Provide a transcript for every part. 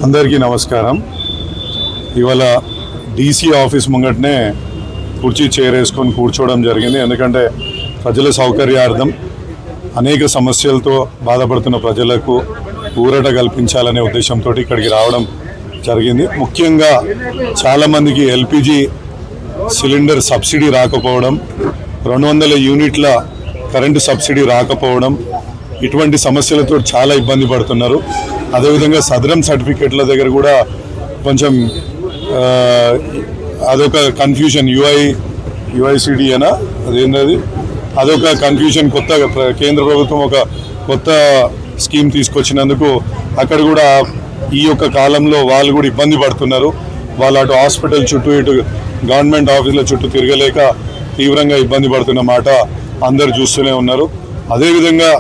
అందరికీ నమస్కారం. ఇవాళ డీసీ ఆఫీస్ ముంగటనే కుర్చీ చేరేసుకొని కూర్చోవడం జరిగింది. ఎందుకంటే ప్రజల సౌకర్యార్థం అనేక సమస్యలతో బాధపడుతున్న ప్రజలకు ఊరట కల్పించాలనే ఉద్దేశంతో ఇక్కడికి రావడం జరిగింది. ముఖ్యంగా చాలామందికి ఎల్పిజి సిలిండర్ సబ్సిడీ రాకపోవడం, 200 యూనిట్ల కరెంటు సబ్సిడీ రాకపోవడం, ఇటువంటి సమస్యలతో చాలా ఇబ్బంది పడుతున్నారు. అదేవిధంగా సదరం సర్టిఫికెట్ల దగ్గర కూడా కొంచెం అదొక కన్ఫ్యూజన్, యుఐసిడి అనా అదేంటది, అదొక కన్ఫ్యూజన్. కొత్త కేంద్ర ప్రభుత్వం ఒక కొత్త స్కీమ్ తీసుకొచ్చినందుకు అక్కడ కూడా ఈ యొక్క కాలంలో వాళ్ళు కూడా ఇబ్బంది పడుతున్నారు. వాళ్ళు అటు హాస్పిటల్ చుట్టూ ఇటు గవర్నమెంట్ ఆఫీసుల చుట్టూ తిరగలేక తీవ్రంగా ఇబ్బంది పడుతున్న మాట అందరు చూస్తూనే ఉన్నారు. అదేవిధంగా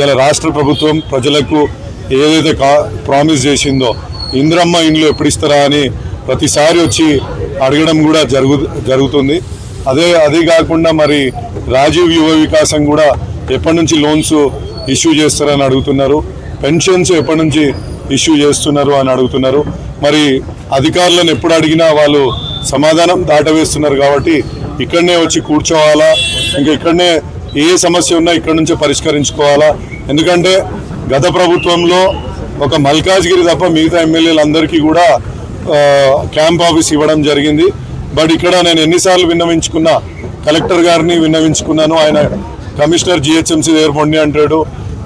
ఇలా రాష్ట్ర ప్రభుత్వం ప్రజలకు ఏదైతే ప్రామిస్ చేసిందో ఇందిరమ్మ ఇండ్లు ఎప్పుడు ఇస్తారా అని ప్రతిసారి వచ్చి అడగడం కూడా జరుగుతుంది. అదే కాకుండా మరి రాజీవ్ యువ వికాసం కూడా ఎప్పటి నుంచి లోన్స్ ఇష్యూ చేస్తారని అడుగుతున్నారు. పెన్షన్స్ ఎప్పటి నుంచి ఇష్యూ చేస్తున్నారు అని అడుగుతున్నారు. మరి అధికారులను ఎప్పుడు అడిగినా వాళ్ళు సమాధానం దాటవేస్తున్నారు. కాబట్టి ఇక్కడనే వచ్చి కూర్చోవాలా, ఇంకా ఇక్కడనే ఏ సమస్య ఉన్నా ఇక్కడ నుంచే పరిష్కరించుకోవాలా. ఎందుకంటే గత ప్రభుత్వంలో ఒక మల్కాజ్గిరి తప్ప మిగతా ఎమ్మెల్యేలందరికీ కూడా క్యాంప్ ఆఫీస్ ఇవ్వడం జరిగింది. బట్ ఇక్కడ నేను ఎన్నిసార్లు విన్నవించుకున్నా, కలెక్టర్ గారిని విన్నవించుకున్నాను. ఆయన కమిషనర్ జిహెచ్ఎంసీ దగ్గర పొండి అంటాడు,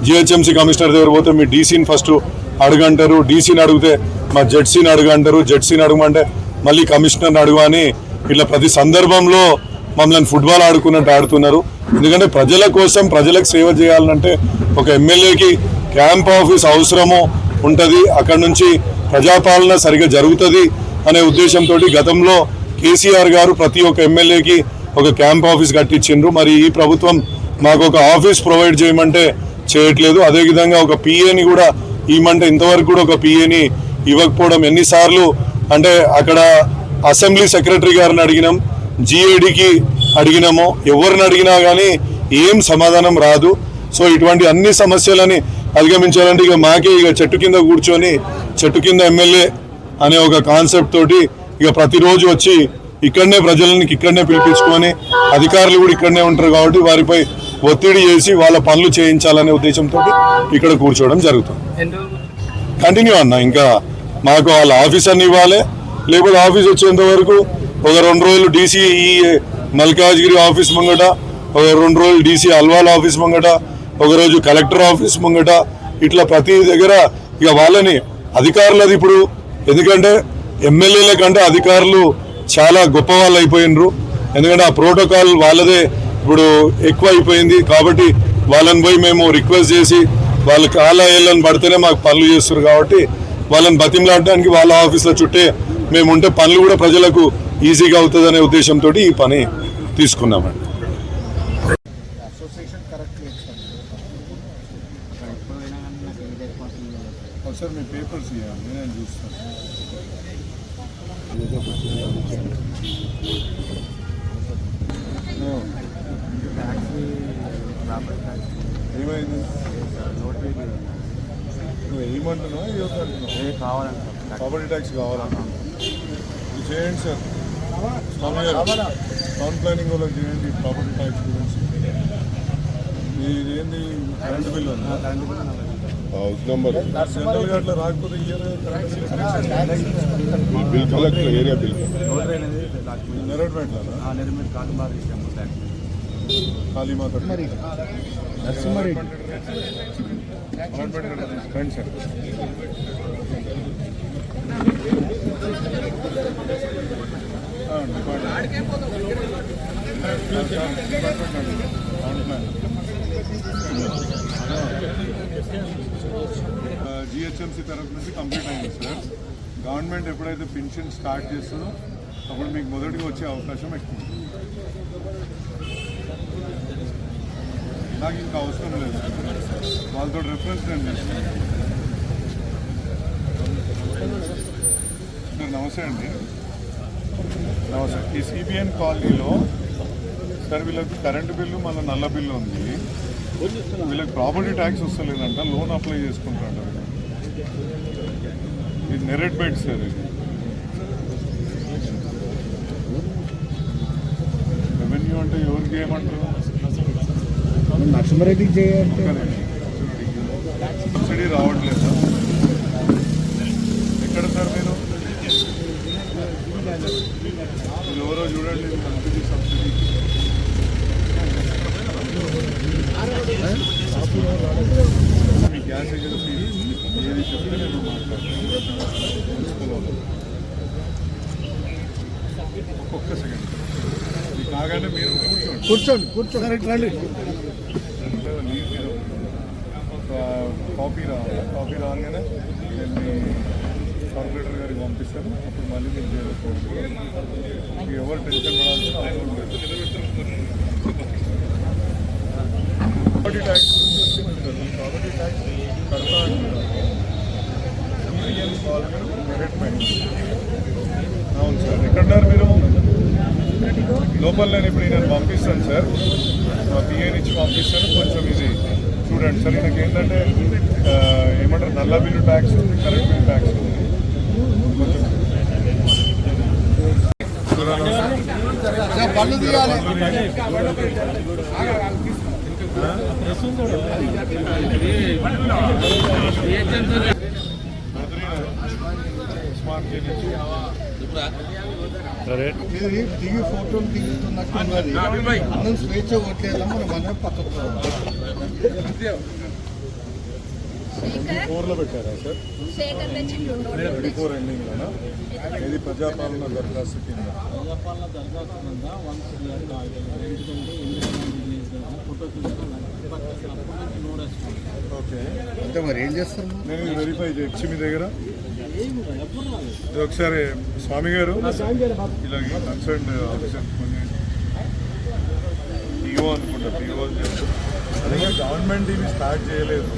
జిహెచ్ఎంసీ కమిషనర్ దగ్గర పోతే మీ డీసీని ఫస్ట్ అడుగంటారు, డీసీని అడిగితే మా జెడ్సీని అడుగంటారు, జెడ్సీని అడగమంటే మళ్ళీ కమిషనర్ని అడుగు అని ఇట్లా ప్రతి సందర్భంలో మమ్మల్ని ఫుట్బాల్ ఆడుకున్నట్టు ఆడుతున్నారు. ఎందుకంటే ప్రజల కోసం ప్రజలకు సేవ చేయాలంటే ఒక ఎమ్మెల్యేకి క్యాంప్ ఆఫీస్ అవసరము ఉంటుంది, అక్కడ నుంచి ప్రజాపాలన సరిగా జరుగుతుంది అనే ఉద్దేశంతో గతంలో కేసీఆర్ గారు ప్రతి ఒక్క ఎమ్మెల్యేకి ఒక క్యాంప్ ఆఫీస్ కట్టించిండ్రు. మరి ఈ ప్రభుత్వం మాకు ఒక ఆఫీస్ ప్రొవైడ్ చేయమంటే చేయట్లేదు. అదేవిధంగా ఒక పిఏని కూడా ఇవ్వమంటే ఇంతవరకు కూడా ఒక పిఏని ఇవ్వకపోవడం. ఎన్నిసార్లు అంటే అక్కడ అసెంబ్లీ సెక్రటరీ గారిని అడిగినాం, జిఏడికి అడిగినాము, ఎవరిని అడిగినా కానీ ఏం సమాధానం రాదు. సో ఇటువంటి అన్ని సమస్యలని అధిగమించాలంటే ఇక మాకే ఇక చెట్టు కింద కూర్చొని చెట్టు కింద ఎమ్మెల్యే అనే ఒక కాన్సెప్ట్ తోటి ఇక ప్రతిరోజు వచ్చి ఇక్కడనే ప్రజలని ఇక్కడనే పిలిపించుకొని అధికారులు కూడా ఇక్కడనే ఉంటారు కాబట్టి వారిపై ఒత్తిడి చేసి వాళ్ళ పనులు చేయించాలనే ఉద్దేశంతో ఇక్కడ కూర్చోవడం జరుగుతుంది. కంటిన్యూ అన్న, ఇంకా మాకు వాళ్ళ ఆఫీస్ అన్ని ఇవ్వాలి, లేకపోతే ఆఫీస్ వచ్చేంత వరకు ఒక 2 రోజులు డీసీ ఈ మల్కాజ్గిరి ఆఫీస్ ముంగట, ఒక 2 రోజులు డీసీ అల్వాల్ ఆఫీస్ ముంగట, ఒకరోజు కలెక్టర్ ఆఫీస్ ముంగట, ఇట్లా ప్రతి దగ్గర ఇక వాళ్ళని అధికారులది ఇప్పుడు. ఎందుకంటే ఎమ్మెల్యేల కంటే అధికారులు చాలా గొప్ప వాళ్ళు అయిపోయినరు. ఎందుకంటే ఆ ప్రోటోకాల్ వాళ్ళదే ఇప్పుడు ఎక్కువ అయిపోయింది. కాబట్టి వాళ్ళని పోయి మేము రిక్వెస్ట్ చేసి వాళ్ళ కాళ్ళని పడితేనే మాకు పనులు చేస్తారు. కాబట్టి వాళ్ళని బతిమలాడడానికి వాళ్ళ ఆఫీసుల చుట్టే మేము ఉంటే పనులు కూడా ప్రజలకు ఈజీగా అవుతుంది అనే ఉద్దేశంతో ఈ పని తీసుకున్నామండి. సార్ మీ పేపర్స్ ఇవ్వండి, నేను చూస్తాను. ఏమైంది? నువ్వు ఏమంటున్నావు, ఏమంటున్నావు? ప్రాపర్టీ ట్యాక్స్ కావాలన్నా ఇది చేయండి సార్. టౌన్ ప్లానింగ్ వాళ్ళకి చేయండి ప్రాపర్టీ ట్యాక్స్ గురించి. ఇదేంది కరెంటు బిల్లు ఉంది, హౌస్ నెంబర్ సెంట్రల్ గా అట్లా రాకపోతే బిల్ కలెక్టర్ ఏరియా బిల్ నెరవేట్లా కాళీమాత నరసింహారెడ్డి రండి సార్. జిహెచ్ఎంసీ తరఫు నుంచి కంప్లీట్ అయింది సార్. గవర్నమెంట్ ఎప్పుడైతే పెన్షన్ స్టార్ట్ చేస్తుందో అప్పుడు మీకు మొదటిగా వచ్చే అవకాశం ఎక్కువ. నాకు ఇంకా అవసరం లేదు, వాళ్ళతో రెఫరెన్స్ నేను చేస్తాను. సార్ నమస్తే అండి. నమస్తే. ఈ సిబిఎన్ కాలనీలో సార్ వీళ్ళకి కరెంటు బిల్లు మళ్ళీ నల్ల బిల్లు ఉంది. వీళ్ళకి ప్రాపర్టీ ట్యాక్స్ వస్తలేదంట, లోన్ అప్లై చేసుకుంటారంట. ఇది నెరెడ్పేట సార్. ఇది రెవెన్యూ అంటే ఎవరికి ఏమంటారు? నరసింహారెడ్డికి చేయాలి. సబ్సిడీ రావట్లేదా? ఎక్కడ సార్ మీరు ఎవరో చూడండి, సబ్సిడీ మీ గ్యాస్ ఏజెన్సీ ఏది చెప్తే నేను మాట్లాడతాను. ఒక్క సెకండ్ మీకు కాగానే మీరు కూర్చోండి రండి. కాపీ రాగానే నేను మీ కార్పొరేటర్ గారికి పంపిస్తాను. అప్పుడు మళ్ళీ మీరు చేయవచ్చు. ఎవరు టెన్షన్ పడాల్సిన అవసరం లేదు. ప్రాపర్టీ ట్యాక్స్ గురించి వచ్చింది. ప్రాపర్టీ ట్యాక్స్ కడతా అవును సార్. ఎక్కడున్నారు మీరు? లోపల నేను ఇప్పుడు నేను పంపిస్తాను సార్. మా పిఏ నుంచి పంపిస్తాను. కొంచెం ఇది చూడండి సార్. నాకు ఏంటంటే ఏమంటారు, నల్ల బిల్లు ట్యాక్స్ ఉంది, కరెంట్ బిల్ ట్యాక్స్ ఉంది. కొంచెం స్మార్ట్ చేయించి దిగి ఫోటోలు దిగుతున్నట్టు అన్నం స్వేచ్ఛ కొట్టలేదా మనం అన్నం పక్కకు ఫోర్లో పెట్టారా సార్? 24 ఎండింగ్లోనా? ఇది ప్రజాపాలన దరఖాస్తు కింద. ఓకే, అంటే మరి ఏం చేస్తారు? నేను ఇది వెరిఫై చేయొచ్చు మీ దగ్గర. ఒకసారి స్వామి గారు ఇలా కన్సర్న్ ఆఫీసర్ పిఓ అనుకుంటా, పిఓ అలాగే గవర్నమెంట్ ఇవి స్టార్ట్ చేయలేదు.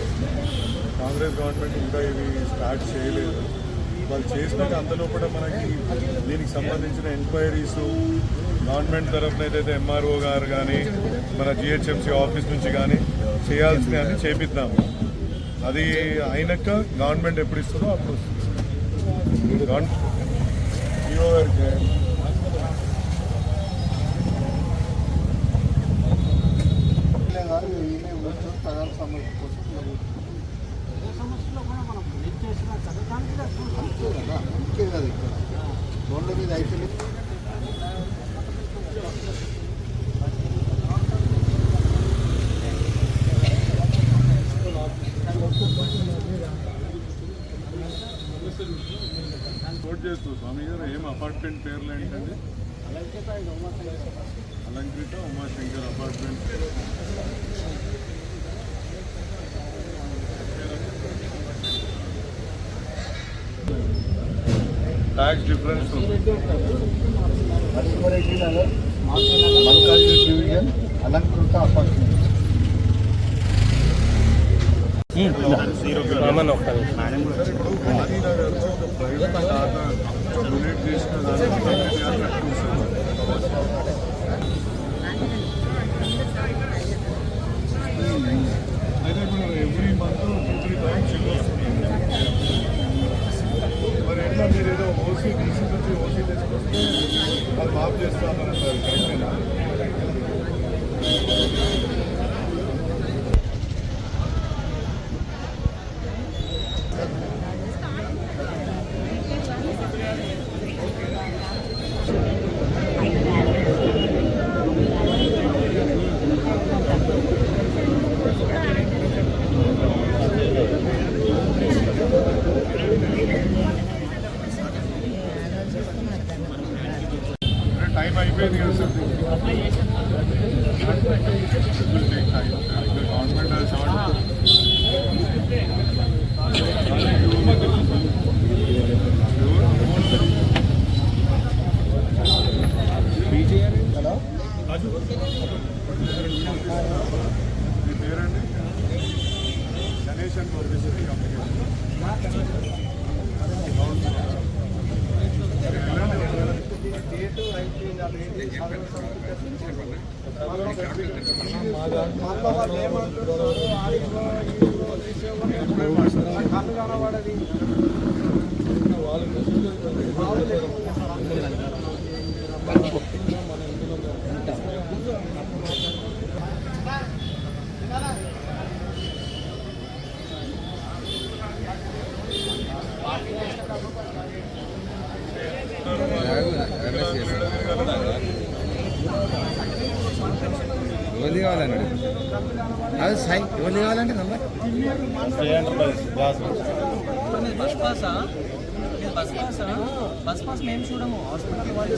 కాంగ్రెస్ గవర్నమెంట్ ఇంకా ఇవి స్టార్ట్ చేయలేదు. వాళ్ళు చేసినాక అందులో కూడా మనకి దీనికి సంబంధించిన ఎంక్వైరీస్ గవర్నమెంట్ తరఫున ఏదైతే ఎంఆర్ఓ గారు కానీ మన జిహెచ్ఎంసీ ఆఫీస్ నుంచి కానీ చేయాల్సినవి అన్నీ చేపిద్దాము. అది అయినాక గవర్నమెంట్ ఎప్పుడు ఇస్తుందో అప్పుడు పిఓ గారికి రోడ్ల మీద అయితే కోట్ చేస్తూ స్వామి గారు ఏం అపార్ట్మెంట్ పేర్లు ఏంటండి? Alankrita Umashankar apartment. Tax difference Narasimha Reddy Nagar, Malkajgiri division, Alankrita apartment. ఇప్పుడు గాంధీనగర్లో ఒక ప్రైవేట్ ఖాతా డొనేట్ చేసిన దానికి అయితే ఇప్పుడు ఎవ్రీ మంత్ 2-3 టైమ్స్ మరి ఎట్లా మీరు ఏదో ఓసీ డీసీ నుంచి ఓసీ తెచ్చుకొస్తే వాళ్ళు మాఫ్ చేస్తామన్నారు సార్, కరెక్టేనా? టైం అయిపోయింది కదా సార్. గవర్నమెంట్ హలో, మీ పేరండి? గణేష్ అని పబ్లిసిటీ కమ్యూనికేషన్. కళ్ళు కనబడది. ఎవరు కావాలన్నాడు అది సాయి ఎవరు కావాలంటే నంబర్ బస్ పాసా బస్ పాస్ మేము చూడము హాస్పిటల్ వాళ్ళు